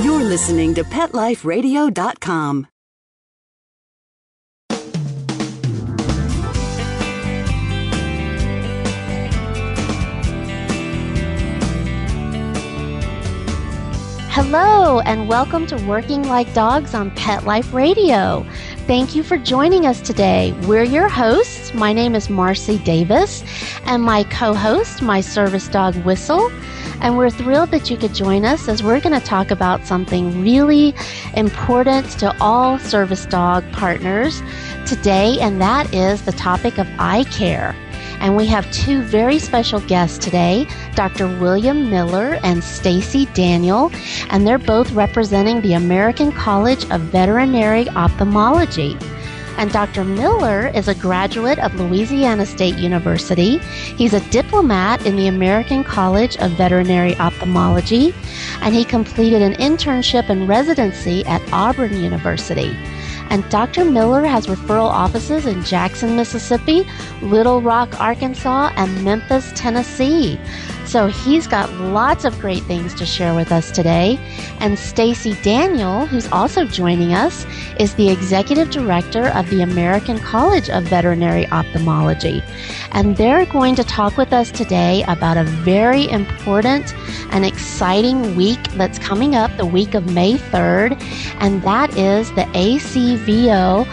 You're listening to PetLifeRadio.com. Hello, and welcome to Working Like Dogs on Pet Life Radio. Thank you for joining us today. We're your hosts. My name is Marcy Davis, and my co-host, my service dog, Whistle. And we're thrilled that you could join us as we're going to talk about something really important to all service dog partners today, and that is the topic of eye care. And we have two very special guests today, Dr. William Miller and Stacy Daniel, and they're both representing the American College of Veterinary Ophthalmology. And Dr. Miller is a graduate of Louisiana State University. He's a diplomat in the American College of Veterinary Ophthalmology, and he completed an internship and residency at Auburn University. And Dr. Miller has referral offices in Jackson, Mississippi, Little Rock, Arkansas, and Memphis, Tennessee. So he's got lots of great things to share with us today. And Stacy Daniel, who's also joining us, is the Executive Director of the American College of Veterinary Ophthalmology. And they're going to talk with us today about a very important and exciting week that's coming up, the week of May 3rd, and that is the ACVO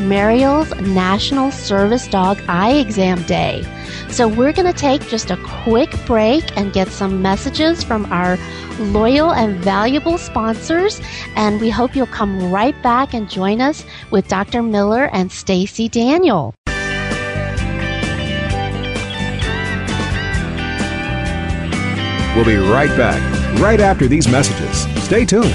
Mariel's National Service Dog Eye Exam Day. So we're going to take just a quick break and get some messages from our loyal and valuable sponsors, and we hope you'll come right back and join us with Dr. Miller and Stacy Daniel. We'll be right back, right after these messages. Stay tuned.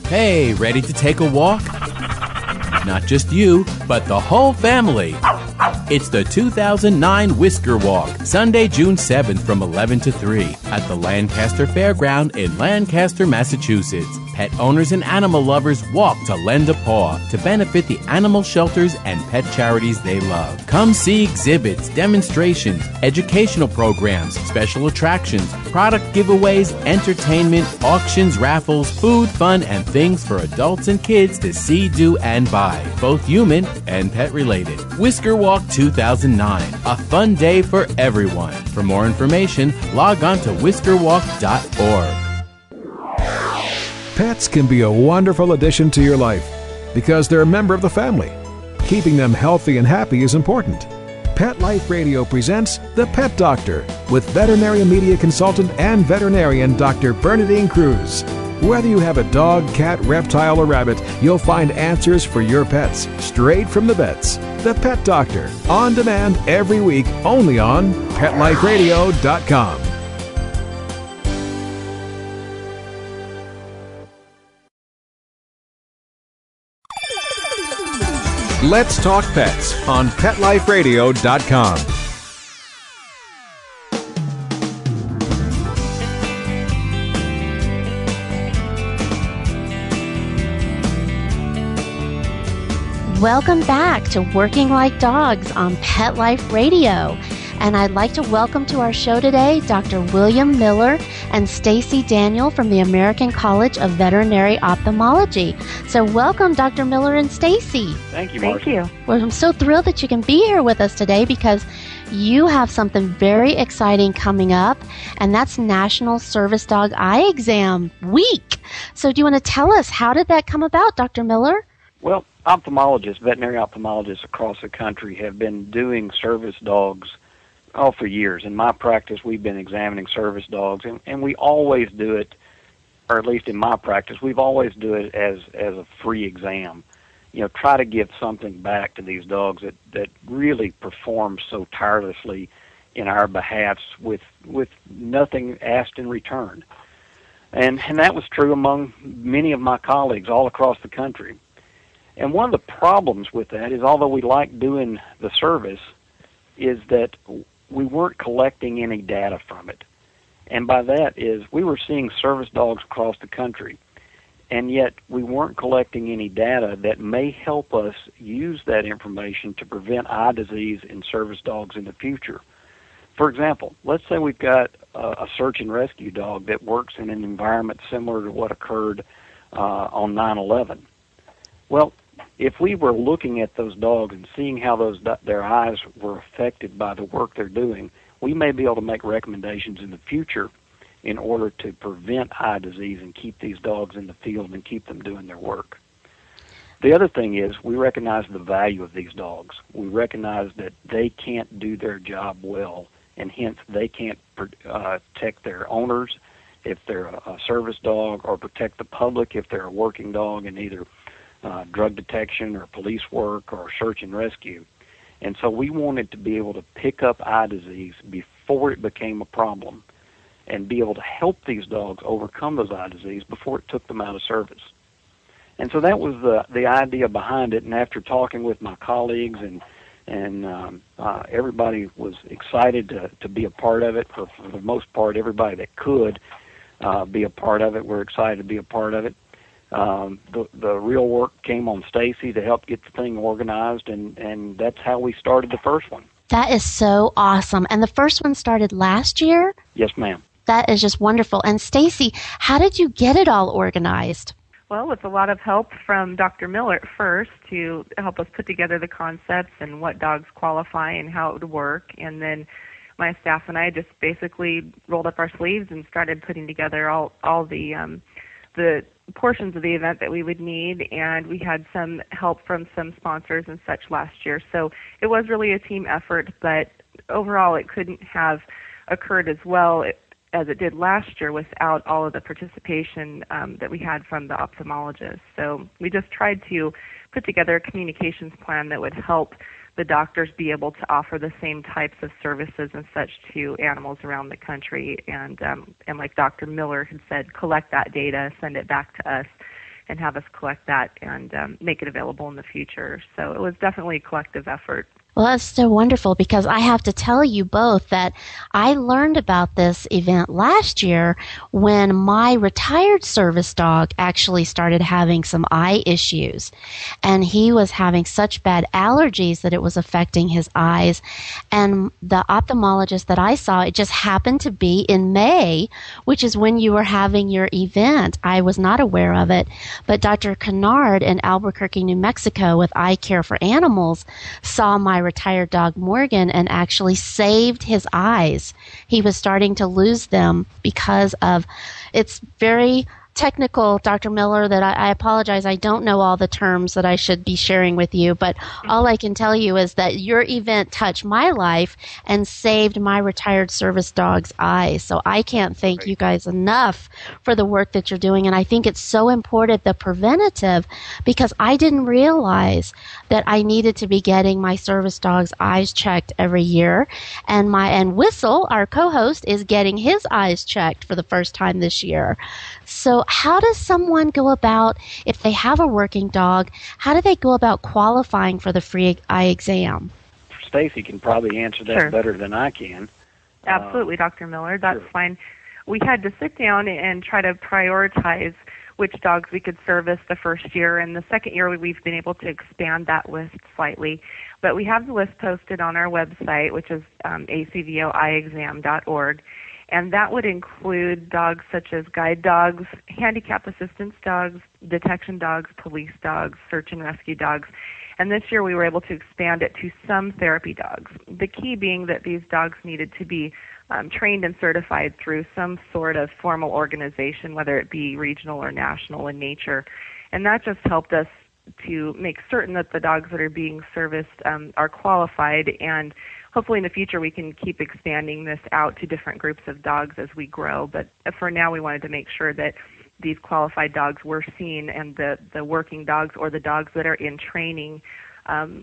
Hey, ready to take a walk? Not just you, but the whole family. It's the 2009 Whisker Walk, Sunday, June 7th from 11 to 3 at the Lancaster Fairground in Lancaster, Massachusetts. Pet owners and animal lovers walk to lend a paw to benefit the animal shelters and pet charities they love. Come see exhibits, demonstrations, educational programs, special attractions, product giveaways, entertainment, auctions, raffles, food, fun, and things for adults and kids to see, do, and buy, both human and pet related. Whisker Walk 2009, a fun day for everyone. For more information, log on to whiskerwalk.org. Pets can be a wonderful addition to your life because they're a member of the family. Keeping them healthy and happy is important. Pet Life Radio presents The Pet Doctor with veterinary media consultant and veterinarian Dr. Bernadine Cruz. Whether you have a dog, cat, reptile, or rabbit, you'll find answers for your pets straight from the vets. The Pet Doctor, on demand every week, only on PetLifeRadio.com. Let's Talk Pets on PetLifeRadio.com. Welcome back to Working Like Dogs on Pet Life Radio. And I'd like to welcome to our show today Dr. William Miller and Stacy Daniel from the American College of Veterinary Ophthalmology. So welcome, Dr. Miller and Stacy. Thank you, Marcy. Thank you. Well, I'm so thrilled that you can be here with us today because you have something very exciting coming up, and that's National Service Dog Eye Exam Week. So do you want to tell us, how did that come about, Dr. Miller? Well, ophthalmologists, veterinary ophthalmologists across the country have been doing service dogs for years. In my practice, we've been examining service dogs, and we always do it, or at least in my practice, we've always do it as a free exam. You know, try to give something back to these dogs that really perform so tirelessly in our behalf with nothing asked in return. And that was true among many of my colleagues all across the country. And one of the problems with that is, although we like doing the service, is that we weren't collecting any data from it. And by that is, we were seeing service dogs across the country, and yet we weren't collecting any data that may help us use that information to prevent eye disease in service dogs in the future. For example, let's say we've got a search and rescue dog that works in an environment similar to what occurred on 9/11. Well, if we were looking at those dogs and seeing how their eyes were affected by the work they're doing, we may be able to make recommendations in the future in order to prevent eye disease and keep these dogs in the field and keep them doing their work. The other thing is we recognize the value of these dogs. We recognize that they can't do their job well, and hence they can't protect their owners if they're a service dog, or protect the public if they're a working dog in either drug detection or police work or search and rescue. And so we wanted to be able to pick up eye disease before it became a problem and be able to help these dogs overcome those eye disease before it took them out of service. And so that was the idea behind it. And after talking with my colleagues and everybody was excited to be a part of it. For the most part, everybody that could be a part of it, we're excited to be a part of it. The real work came on Stacy to help get the thing organized, and that's how we started the first one. That is so awesome. And the first one started last year? Yes, ma'am. That is just wonderful. And Stacy, how did you get it all organized? Well, with a lot of help from Dr. Miller at first to help us put together the concepts and what dogs qualify and how it would work. And then my staff and I just basically rolled up our sleeves and started putting together all the portions of the event that we would need. And we had some help from some sponsors and such last year. So it was really a team effort, but overall it couldn't have occurred as well as it did last year without all of the participation that we had from the ophthalmologists. So we just tried to put together a communications plan that would help the doctors be able to offer the same types of services and such to animals around the country. And like Dr. Miller had said, collect that data, send it back to us, and have us collect that and make it available in the future. So it was definitely a collective effort. Well, that's so wonderful, because I have to tell you both that I learned about this event last year when my retired service dog actually started having some eye issues. And he was having such bad allergies that it was affecting his eyes. And the ophthalmologist that I saw, it just happened to be in May, which is when you were having your event. I was not aware of it. But Dr. Kennard in Albuquerque, New Mexico with Eye Care for Animals saw my retired dog Morgan and actually saved his eyes. He was starting to lose them because of, it's very technical, Dr. Miller, that I apologize. I don't know all the terms that I should be sharing with you, but all I can tell you is that your event touched my life and saved my retired service dog's eyes. So I can't thank you guys enough for the work that you're doing. And I think it's so important, the preventative, because I didn't realize that I needed to be getting my service dog's eyes checked every year. And Whistle, our co-host, is getting his eyes checked for the first time this year. So how does someone go about, if they have a working dog, how do they go about qualifying for the free eye exam? Stacy can probably answer that better than I can. Absolutely, Dr. Miller. That's fine. We had to sit down and try to prioritize which dogs we could service the first year. And the second year, we've been able to expand that list slightly. But we have the list posted on our website, which is acvoeyeexam.org. And that would include dogs such as guide dogs, handicap assistance dogs, detection dogs, police dogs, search and rescue dogs. And this year we were able to expand it to some therapy dogs. The key being that these dogs needed to be trained and certified through some sort of formal organization, whether it be regional or national in nature. And that just helped us to make certain that the dogs that are being serviced are qualified, and hopefully in the future we can keep expanding this out to different groups of dogs as we grow. But for now we wanted to make sure that these qualified dogs were seen, and the working dogs or the dogs that are in training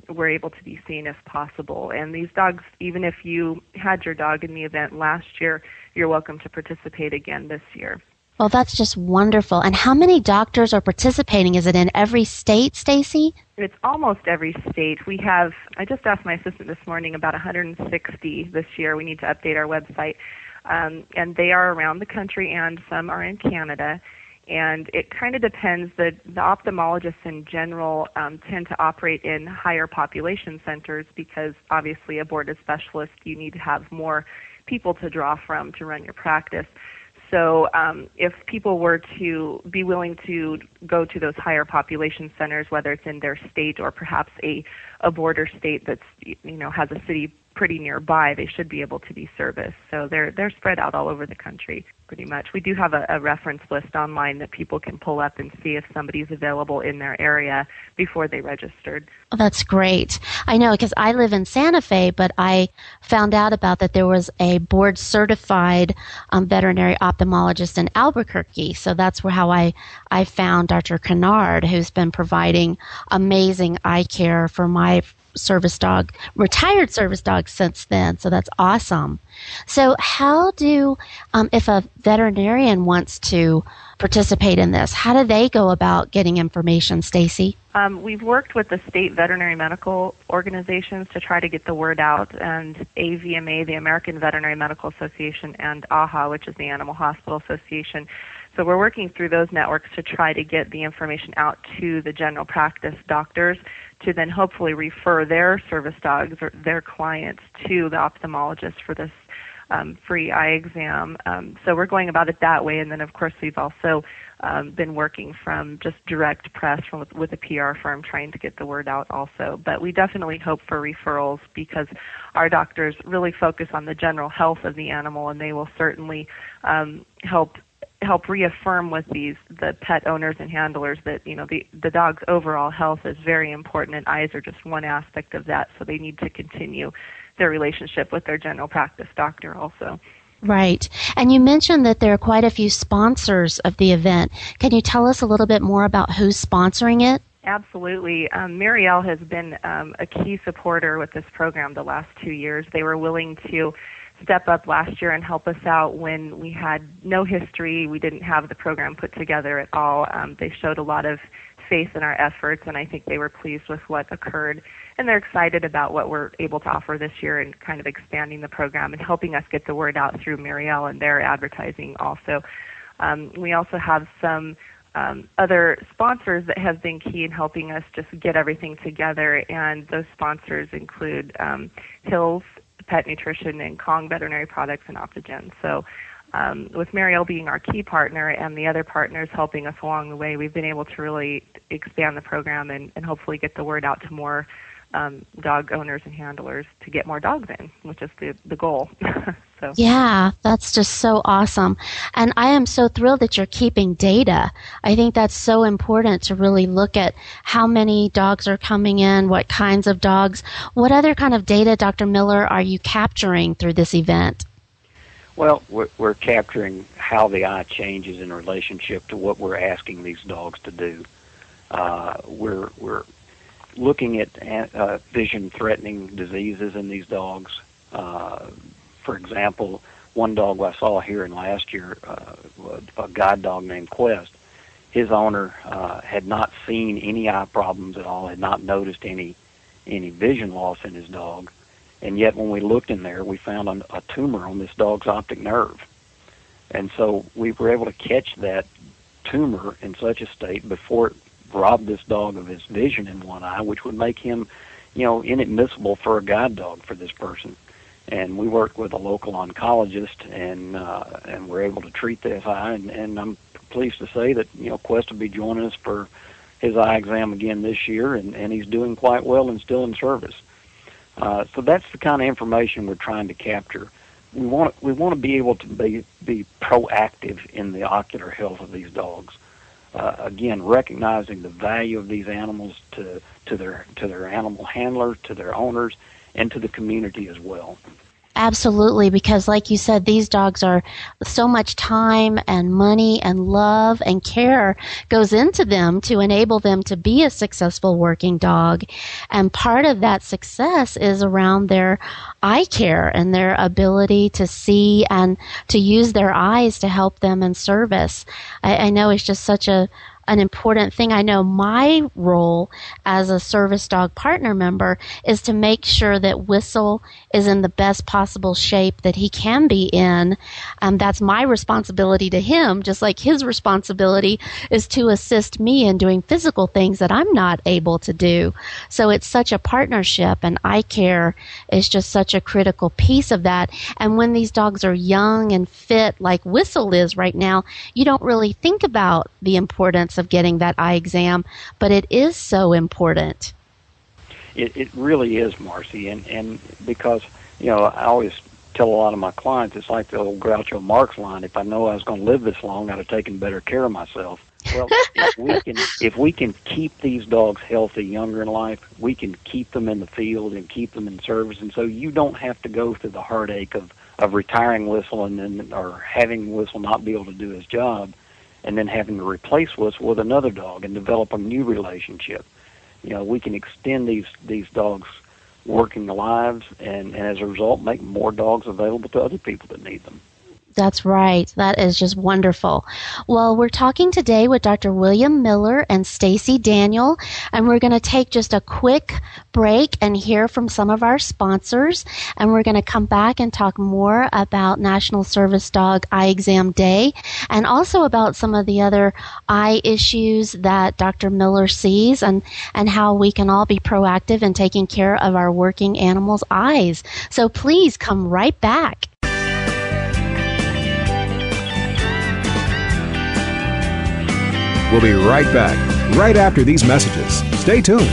were able to be seen if possible. And these dogs, even if you had your dog in the event last year, you're welcome to participate again this year. Well, that's just wonderful. And how many doctors are participating? Is it in every state, Stacy? It's almost every state. We have, I just asked my assistant this morning, about 160 this year. We need to update our website. And they are around the country, and some are in Canada. And it kind of depends. The ophthalmologists in general tend to operate in higher population centers because obviously a boarded specialist, you need to have more people to draw from to run your practice. So if people were to be willing to go to those higher population centers, whether it's in their state or perhaps a border state that's, has a city pretty nearby, they should be able to be serviced. So they're spread out all over the country pretty much. We do have a reference list online that people can pull up and see if somebody's available in their area before they registered. Oh, that's great. I know because I live in Santa Fe, but I found out about that there was a board-certified veterinary ophthalmologist in Albuquerque. So that's how I found Dr. Kennard, who's been providing amazing eye care for my retired service dog since then. So that's awesome. So how do, if a veterinarian wants to participate in this, how do they go about getting information, Stacy? We've worked with the state veterinary medical organizations to try to get the word out, and AVMA, the American Veterinary Medical Association, and AHA, which is the Animal Hospital Association. So we're working through those networks to try to get the information out to the general practice doctors to then hopefully refer their service dogs or their clients to the ophthalmologist for this free eye exam. So we're going about it that way. And then, of course, we've also been working from just direct press with a PR firm trying to get the word out also. But we definitely hope for referrals because our doctors really focus on the general health of the animal, and they will certainly help reaffirm with the pet owners and handlers that the dog's overall health is very important, and eyes are just one aspect of that. So they need to continue their relationship with their general practice doctor also. Right. And you mentioned that there are quite a few sponsors of the event. Can you tell us a little bit more about who's sponsoring it? Absolutely. Marielle has been a key supporter with this program the last 2 years. They were willing to step up last year and help us out when we had no history. We didn't have the program put together at all. They showed a lot of faith in our efforts, and I think they were pleased with what occurred. And they're excited about what we're able to offer this year and kind of expanding the program and helping us get the word out through Marielle and their advertising also. We also have some other sponsors that have been key in helping us just get everything together, and those sponsors include Hills Pet Nutrition and Kong Veterinary Products and Optogen. So with Marielle being our key partner and the other partners helping us along the way, we've been able to really expand the program and hopefully get the word out to more dog owners and handlers to get more dogs in, which is the goal. So. Yeah, that's just so awesome. And I am so thrilled that you're keeping data. I think that's so important to really look at how many dogs are coming in, what kinds of dogs. What other kind of data, Dr. Miller, are you capturing through this event? Well, we're capturing how the eye changes in relationship to what we're asking these dogs to do. We're looking at vision-threatening diseases in these dogs. For example, one dog I saw here in last year, a guide dog named Quest, his owner had not seen any eye problems at all, had not noticed any vision loss in his dog. And yet when we looked in there, we found a tumor on this dog's optic nerve. And so we were able to catch that tumor in such a state before it robbed this dog of his vision in one eye, which would make him, inadmissible for a guide dog for this person. And we worked with a local oncologist and were able to treat this eye. And I'm pleased to say that, Quest will be joining us for his eye exam again this year, and he's doing quite well and still in service. So that's the kind of information we're trying to capture. We want to be able to be proactive in the ocular health of these dogs. Again, recognizing the value of these animals to their animal handler, to their owners, and to the community as well. Absolutely, because like you said, these dogs are so much time and money and love and care goes into them to enable them to be a successful working dog. And part of that success is around their eye care and their ability to see and to use their eyes to help them in service. I know it's just such a an important thing. I know my role as a service dog partner member is to make sure that Whistle is in the best possible shape that he can be in. That's my responsibility to him, just like his responsibility is to assist me in doing physical things that I'm not able to do. So it's such a partnership, and eye care is just such a critical piece of that. And when these dogs are young and fit, like Whistle is right now, you don't really think about the importance of getting that eye exam, but it is so important. It really is, Marcy, and because, I always tell a lot of my clients, it's like the old Groucho Marx line, if I know I was going to live this long, I'd have taken better care of myself. Well, if we can keep these dogs healthy younger in life, we can keep them in the field and keep them in service, and so you don't have to go through the heartache of retiring Whistle or having Whistle not be able to do his job, and then having to replace Whistle with another dog and develop a new relationship. We can extend these dogs' working lives, and as a result, make more dogs available to other people that need them. That's right. That is just wonderful. Well, we're talking today with Dr. William Miller and Stacy Daniel, and we're going to take just a quick break and hear from some of our sponsors, and we're going to come back and talk more about National Service Dog Eye Exam Day, and also about some of the other eye issues that Dr. Miller sees, and how we can all be proactive in taking care of our working animals' eyes. So please come right back. We'll be right back, right after these messages. Stay tuned.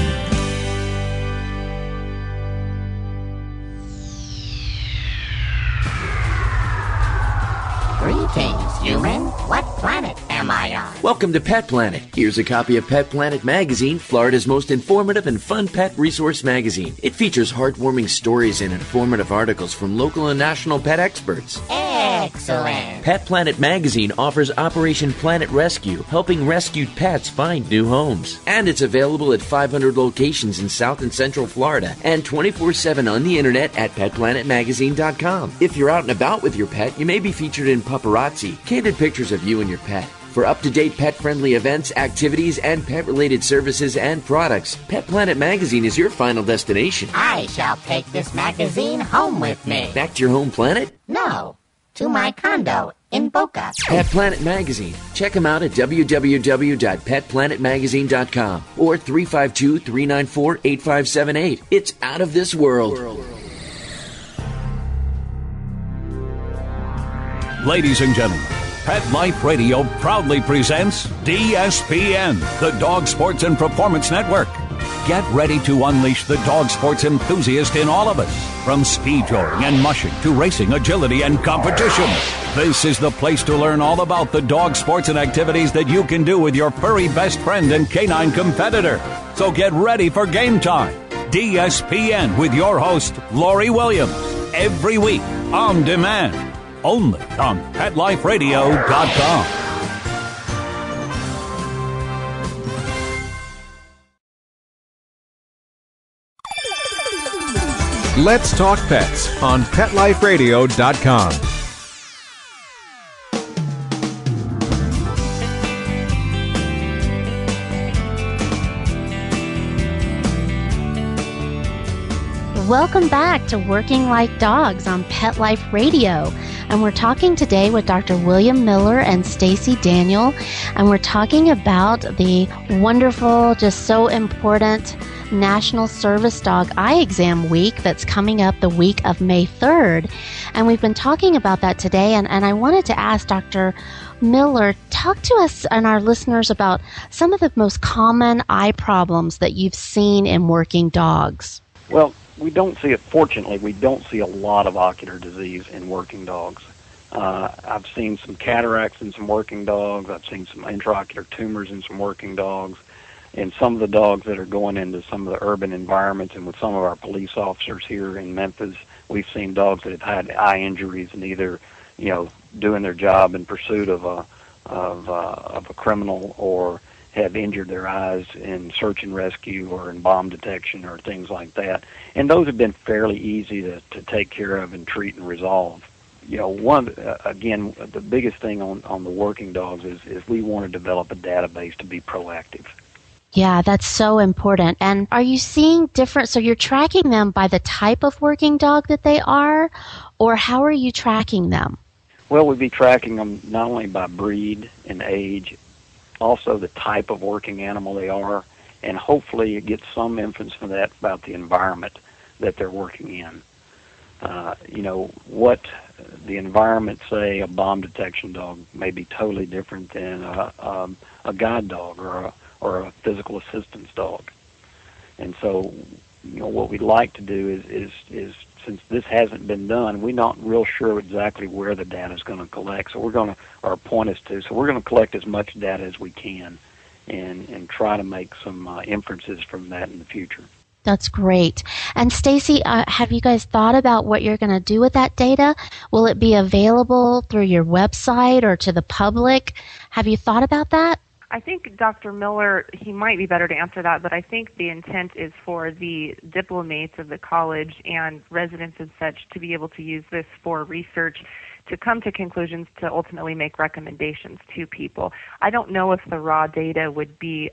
Greetings, human. What planet am I on? Welcome to Pet Planet. Here's a copy of Pet Planet Magazine, Florida's most informative and fun pet resource magazine. It features heartwarming stories and informative articles from local and national pet experts. Excellent. Pet Planet Magazine offers Operation Planet Rescue, helping rescued pets find new homes. And it's available at 500 locations in South and Central Florida and 24/7 on the internet at PetPlanetMagazine.com. If you're out and about with your pet, you may be featured in Paparazzi, candid pictures of you and your pet. For up-to-date pet-friendly events, activities, and pet-related services and products, Pet Planet Magazine is your final destination. I shall take this magazine home with me. Back to your home planet? No, to my condo in Boca. Pet Planet Magazine. Check them out at www.petplanetmagazine.com or 352-394-8578. It's out of this world. Ladies and gentlemen, Pet Life Radio proudly presents DSPN, the Dog Sports and Performance Network. Get ready to unleash the dog sports enthusiast in all of us, from speed drawing and mushing to racing, agility, and competition. This is the place to learn all about the dog sports and activities that you can do with your furry best friend and canine competitor. So get ready for game time. DSPN with your host, Lori Williams, every week on demand. Only on PetLifeRadio.com. Let's Talk Pets on PetLifeRadio.com. Welcome back to Working Like Dogs on Pet Life Radio. And we're talking today with Dr. William Miller and Stacy Daniel. And we're talking about the wonderful, just so important National Service Dog Eye Exam Week that's coming up the week of May 3rd. And we've been talking about that today. And I wanted to ask Dr. Miller, talk to us and our listeners about some of the most common eye problems that you've seen in working dogs. Well, fortunately, we don't see a lot of ocular disease in working dogs. I've seen some cataracts in some working dogs. I've seen some intraocular tumors in some working dogs. And some of the dogs that are going into some of the urban environments, and with some of our police officers here in Memphis, we've seen dogs that have had eye injuries and either, doing their job in pursuit of a criminal, or have injured their eyes in search and rescue or in bomb detection or things like that. And those have been fairly easy to take care of and treat and resolve. again, the biggest thing on the working dogs is we want to develop a database to be proactive. Yeah, that's so important. And are you seeing so you're tracking them by the type of working dog that they are, or how are you tracking them? Well, we'd be tracking them not only by breed and age, also the type of working animal they are, and hopefully it gets some inference from that about the environment that they're working in. What the environment, say, a bomb detection dog may be totally different than a guide dog or a physical assistance dog. And so, what we'd like to do is since this hasn't been done, we're not real sure exactly where the data is going to collect. So we're going to collect as much data as we can and try to make some inferences from that in the future. That's great. And Stacy, have you guys thought about what you're going to do with that data? Will it be available through your website or to the public? Have you thought about that? I think Dr. Miller, he might be better to answer that, but I think the intent is for the diplomates of the college and residents and such to be able to use this for research to come to conclusions to ultimately make recommendations to people. I don't know if the raw data would be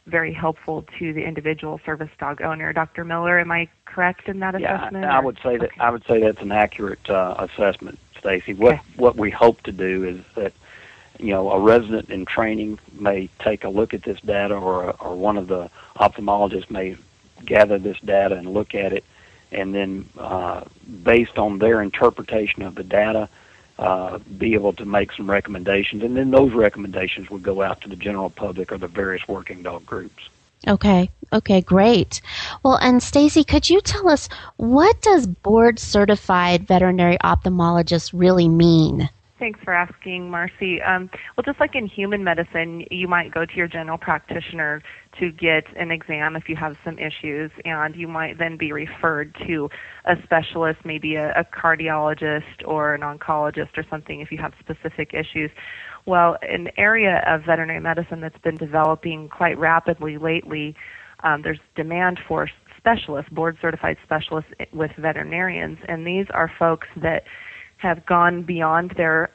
very helpful to the individual service dog owner. Dr. Miller, am I correct in that assessment? I would say that. I would say that's an accurate assessment, Stacy. What we hope to do is that a resident in training may take a look at this data, or one of the ophthalmologists may gather this data and look at it, and then based on their interpretation of the data, be able to make some recommendations, and then those recommendations would go out to the general public or the various working dog groups. Okay, great. Well, and Stacy, could you tell us, what does board-certified veterinary ophthalmologist really mean? Thanks for asking, Marcy. Well, just like in human medicine, you might go to your general practitioner to get an exam if you have some issues, and you might then be referred to a specialist, maybe a cardiologist or an oncologist or something if you have specific issues. Well, an area of veterinary medicine that's been developing quite rapidly lately, there's demand for specialists, board-certified specialists with veterinarians, and these are folks that have gone beyond their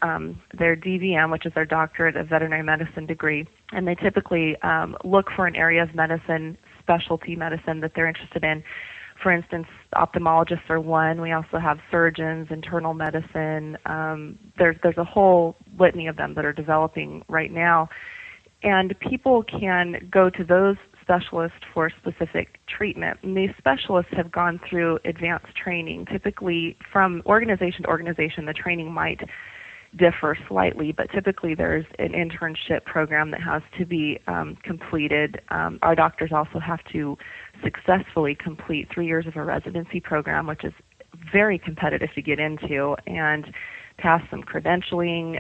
DVM, which is their doctorate of veterinary medicine degree, and they typically look for an area of medicine, specialty medicine that they're interested in. For instance, ophthalmologists are one. We also have surgeons, internal medicine. There's a whole litany of them that are developing right now, and people can go to those specialists for specific treatment. And these specialists have gone through advanced training. Typically, from organization to organization, the training might differ slightly, but typically there's an internship program that has to be completed. Our doctors also have to successfully complete 3 years of a residency program, which is very competitive to get into, and pass some credentialing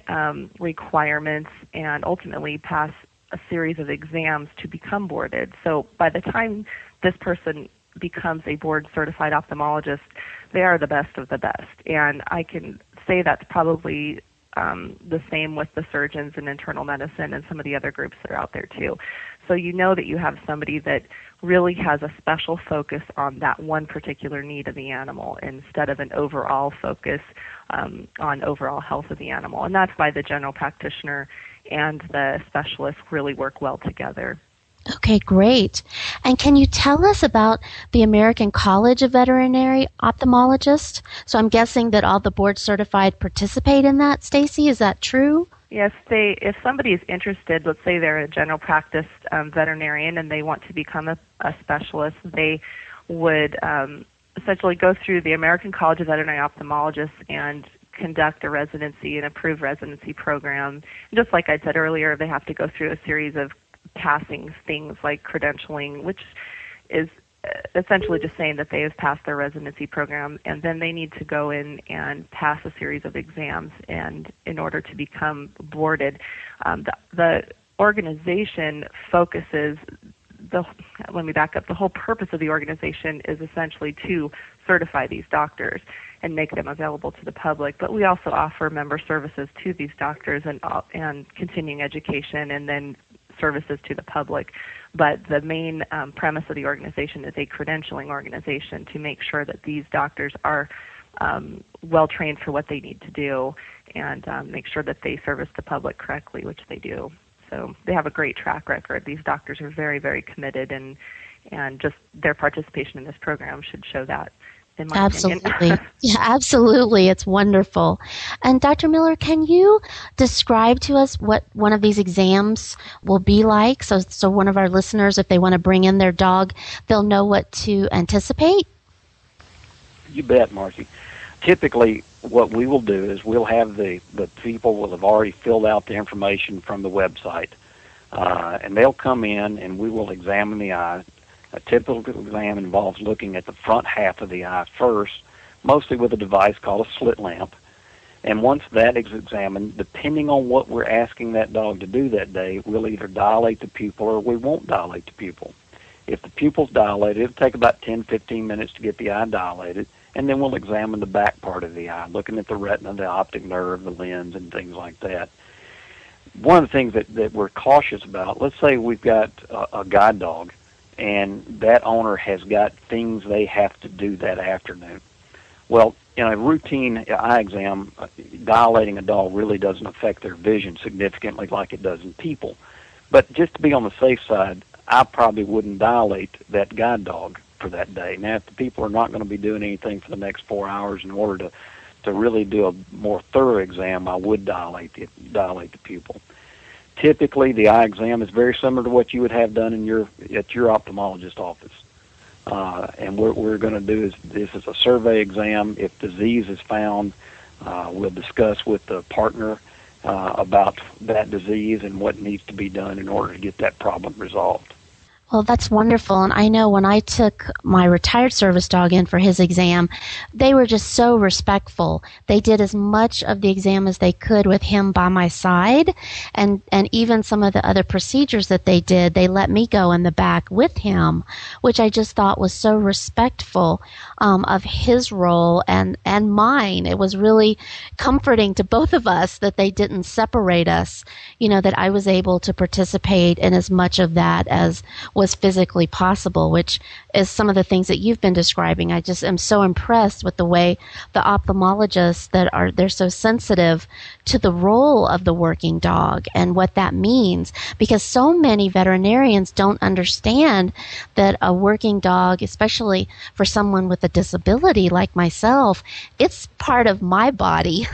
requirements, and ultimately pass a series of exams to become boarded. So by the time this person becomes a board-certified ophthalmologist, they are the best of the best. And I can say that's probably the same with the surgeons in internal medicine and some of the other groups that are out there too. So you know that you have somebody that really has a special focus on that one particular need of the animal instead of an overall focus on overall health of the animal. And that's why the general practitioner and the specialists really work well together. Okay, great. And can you tell us about the American College of Veterinary Ophthalmologists? So I'm guessing that all the board certified participate in that, Stacy. Is that true? Yes, if somebody is interested, let's say they're a general practice veterinarian and they want to become a specialist, they would essentially go through the American College of Veterinary Ophthalmologists and conduct a residency, an approved residency program. And just like I said earlier, they have to go through a series of passing things like credentialing, which is essentially just saying that they have passed their residency program, and then they need to go in and pass a series of exams and in order to become boarded. The organization focuses let me back up. The whole purpose of the organization is essentially to certify these doctors and make them available to the public. But we also offer member services to these doctors and continuing education and then services to the public. But the main premise of the organization is a credentialing organization to make sure that these doctors are well trained for what they need to do, and make sure that they service the public correctly, which they do. So they have a great track record. These doctors are very, very committed, and just their participation in this program should show that, in my opinion. Yeah, absolutely. It's wonderful. And Dr. Miller, can you describe to us what one of these exams will be like? So one of our listeners, if they want to bring in their dog, they'll know what to anticipate? You bet, Marcy. Typically, what we will do is we'll have the people will have already filled out the information from the website, and they'll come in and we will examine the eye. A typical exam involves looking at the front half of the eye first, mostly with a device called a slit lamp. And once that is examined, depending on what we're asking that dog to do that day, we'll either dilate the pupil or we won't dilate the pupil. If the pupil's dilated, it'll take about 10-15 minutes to get the eye dilated, and then we'll examine the back part of the eye, looking at the retina, the optic nerve, the lens, and things like that. One of the things that we're cautious about, let's say we've got a guide dog, and that owner has got things they have to do that afternoon. Well, in a routine eye exam, dilating a dog really doesn't affect their vision significantly like it does in people. But just to be on the safe side, I probably wouldn't dilate that guide dog for that day. Now, if the people are not going to be doing anything for the next 4 hours, in order to really do a more thorough exam, I would dilate the pupil. Typically, the eye exam is very similar to what you would have done at your ophthalmologist office. And what we're going to do is, this is a survey exam. If disease is found, we'll discuss with the partner about that disease and what needs to be done in order to get that problem resolved. Well, that's wonderful. And I know when I took my retired service dog in for his exam, they were just so respectful. They did as much of the exam as they could with him by my side. And even some of the other procedures that they did, they let me go in the back with him, which I just thought was so respectful of his role and mine. It was really comforting to both of us that they didn't separate us, that I was able to participate in as much of that as was physically possible, which is some of the things that you've been describing. I just am so impressed with the way the ophthalmologists they're so sensitive to the role of the working dog and what that means, because so many veterinarians don't understand that a working dog, especially for someone with a disability like myself, it's part of my body.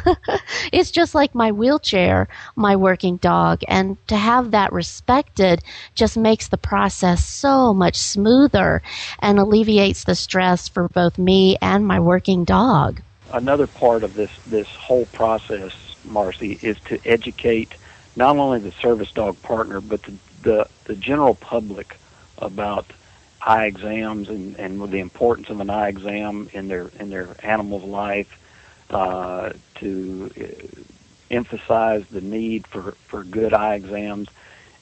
It's just like my wheelchair, my working dog, and to have that respected just makes the process so much smoother and alleviates the stress for both me and my working dog. Another part of this whole process, Marcy, is to educate not only the service dog partner but the general public about eye exams and the importance of an eye exam in their animal's life, to emphasize the need for good eye exams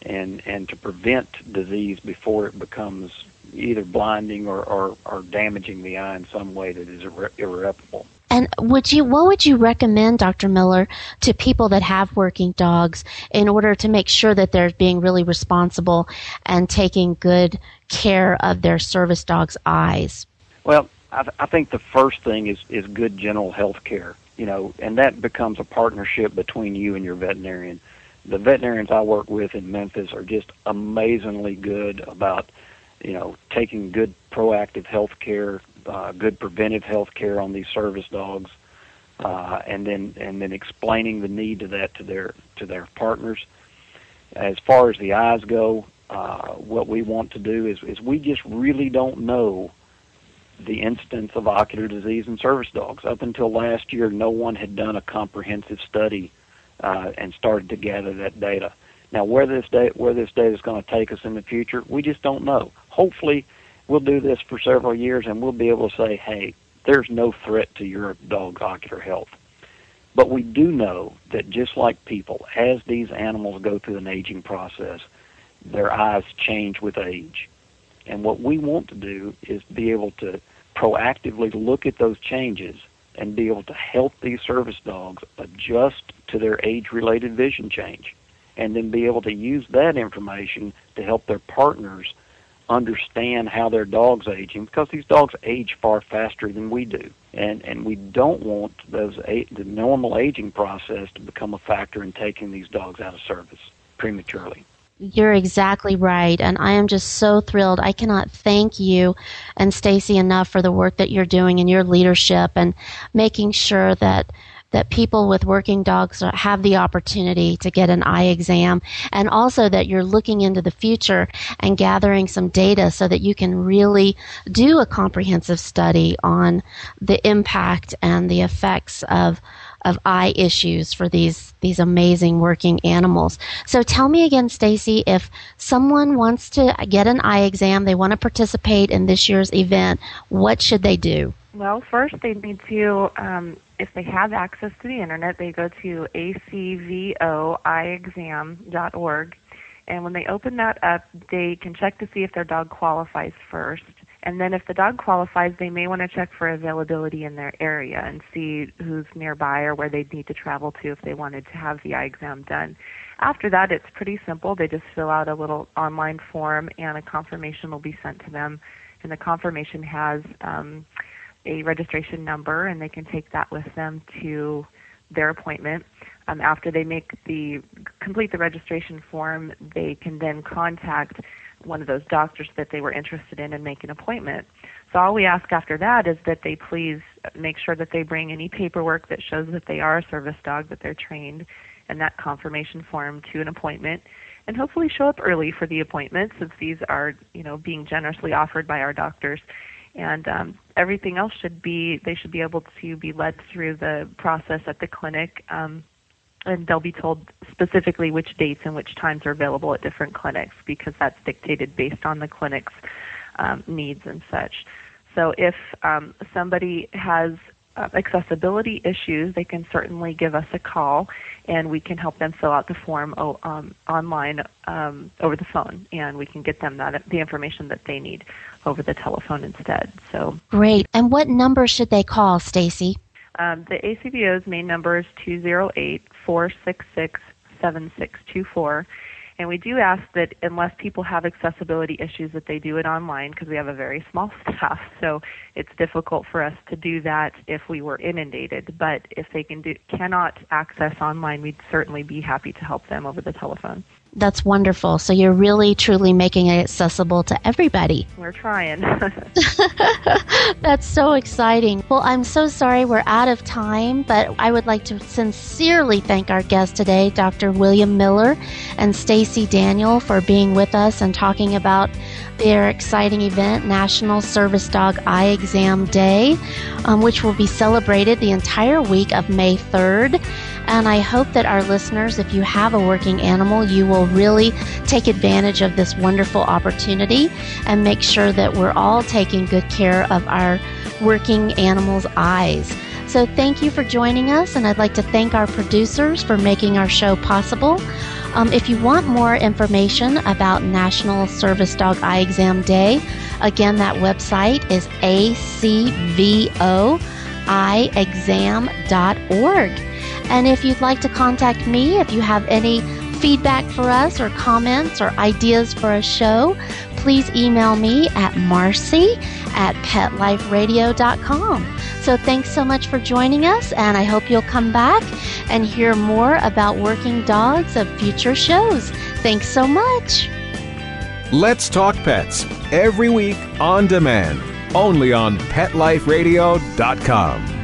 and to prevent disease before it becomes either blinding or damaging the eye in some way that is irreparable. And what would you recommend, Dr. Miller, to people that have working dogs in order to make sure that they're being really responsible and taking good care of their service dog's eyes? Well, I think the first thing is good general health care, and that becomes a partnership between you and your veterinarian. The veterinarians I work with in Memphis are just amazingly good about, taking good proactive health care, good preventive health care on these service dogs, and then explaining the need of that to their partners. As far as the eyes go, what we want to do is we just really don't know the incidence of ocular disease in service dogs. Up until last year, no one had done a comprehensive study and started to gather that data. Now, where this data is going to take us in the future, we just don't know. Hopefully, we'll do this for several years, and we'll be able to say, hey, there's no threat to your dog's ocular health. But we do know that just like people, as these animals go through an aging process, their eyes change with age. And what we want to do is be able to proactively look at those changes and be able to help these service dogs adjust to their age-related vision change, and then be able to use that information to help their partners understand how their dog's aging, because these dogs age far faster than we do. And we don't want the normal aging process to become a factor in taking these dogs out of service prematurely. You're exactly right, and I am just so thrilled. I cannot thank you and Stacy enough for the work that you're doing and your leadership and making sure that people with working dogs have the opportunity to get an eye exam, and also that you're looking into the future and gathering some data so that you can really do a comprehensive study on the impact and the effects of eye issues for these amazing working animals. So tell me again, Stacy, if someone wants to get an eye exam, they want to participate in this year's event, what should they do? Well, first they need to, if they have access to the internet, they go to acvoeyeexam.org, and when they open that up, they can check to see if their dog qualifies first. And then if the dog qualifies, they may want to check for availability in their area and see who's nearby or where they'd need to travel to if they wanted to have the eye exam done. After that, it's pretty simple. They just fill out a little online form, and a confirmation will be sent to them. And the confirmation has a registration number, and they can take that with them to their appointment. After they complete the registration form, they can then contact one of those doctors that they were interested in and make an appointment. So all we ask after that is that they please make sure that they bring any paperwork that shows that they are a service dog, that they're trained, and that confirmation form to an appointment, and hopefully show up early for the appointment, since these are, being generously offered by our doctors. And everything else they should be able to be led through the process at the clinic, and they'll be told specifically which dates and which times are available at different clinics, because that's dictated based on the clinic's needs and such. So if somebody has accessibility issues, they can certainly give us a call, and we can help them fill out the form online over the phone, and we can get them the information that they need over the telephone instead. So great. And what number should they call, Stacy? The ACVO's main number is 208-466-7624. And we do ask that unless people have accessibility issues, that they do it online, because we have a very small staff, so it's difficult for us to do that if we were inundated. But if they cannot access online, we'd certainly be happy to help them over the telephone. That's wonderful. So you're really, truly making it accessible to everybody. We're trying. That's so exciting. Well, I'm so sorry we're out of time, but I would like to sincerely thank our guests today, Dr. William Miller and Stacy Daniel, for being with us and talking about their exciting event, National Service Dog Eye Exam Day, which will be celebrated the entire week of May 3rd. And I hope that our listeners, if you have a working animal, you will really take advantage of this wonderful opportunity and make sure that we're all taking good care of our working animals' eyes. So thank you for joining us, and I'd like to thank our producers for making our show possible. If you want more information about National Service Dog Eye Exam Day, again, that website is acvoeyeexam.org. And if you'd like to contact me, if you have any feedback for us or comments or ideas for a show, please email me at marcy@petliferadio.com. So thanks so much for joining us, and I hope you'll come back and hear more about working dogs of future shows. Thanks so much. Let's Talk Pets, every week on demand, only on PetLifeRadio.com.